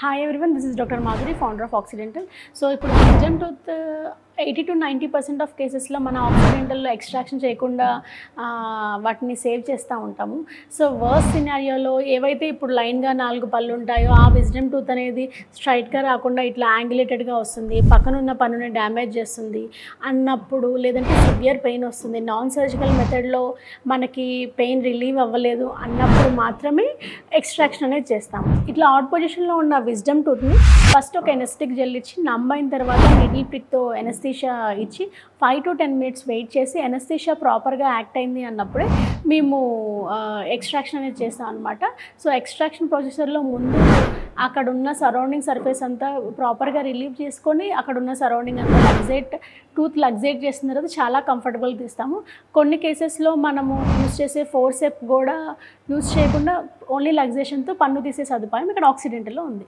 Hi everyone, this is Dr. Madhuri, founder of Occidental. So, ఇప్పుడు wisdom tooth 80 to 90% of కేసెస్లో మన ఆక్సిడెంటల్లో extraction చేయకుండా వాటిని సేవ్ చేస్తూ ఉంటాము. సో వర్స్ట్ సినారియోలో ఏవైతే ఇప్పుడు లైన్గా 4 పళ్ళు ఉంటాయో ఆ విజ్డమ్ టూత్ అనేది స్ట్రైట్గా రాకుండా ఇట్లా యాంగులేటెడ్గా వస్తుంది, పక్కనున్న పన్నుని డ్యామేజ్ చేస్తుంది అన్నప్పుడు, లేదంటే సివియర్ పెయిన్ వస్తుంది, నాన్ సర్జికల్ మెథడ్లో మనకి పెయిన్ రిలీవ్ అవ్వలేదు అన్నప్పుడు మాత్రమే ఎక్స్ట్రాక్షన్ అనేది చేస్తాము. ఇట్లా అవుట్ పొజిషన్లో ఉన్న విజ్డమ్ టూత్ని ఫస్ట్ ఒక ఎనెస్థెటిక్ జెల్ ఇచ్చి నమ్ అయిన తర్వాత నీడిల్ పిక్తో ఎనెస్థీషియా ఇచ్చి 5 to 10 minutes వెయిట్ చేసి ఎనెస్థీషియా ప్రాపర్గా యాక్ట్ అయింది అన్నప్పుడే మేము ఎక్స్ట్రాక్షన్ అనేది చేస్తాం అనమాట. సో ఎక్స్ట్రాక్షన్ ప్రొసెసర్లో ముందు అక్కడ ఉన్న సరౌండింగ్ సర్ఫేస్ అంతా ప్రాపర్గా రిలీవ్ చేసుకొని అక్కడ ఉన్న సరౌండింగ్ అంతా టూత్ లగ్జేట్ చేసిన తర్వాత చాలా కంఫర్టబుల్గా తీస్తాము. కొన్ని కేసెస్లో మనము యూజ్ చేసే ఫోర్సెప్ కూడా యూజ్ చేయకుండా ఓన్లీ లగ్జేషన్తో పన్ను తీసే సదుపాయం ఇక్కడ ఆక్సిడెంటల్లో ఉంది.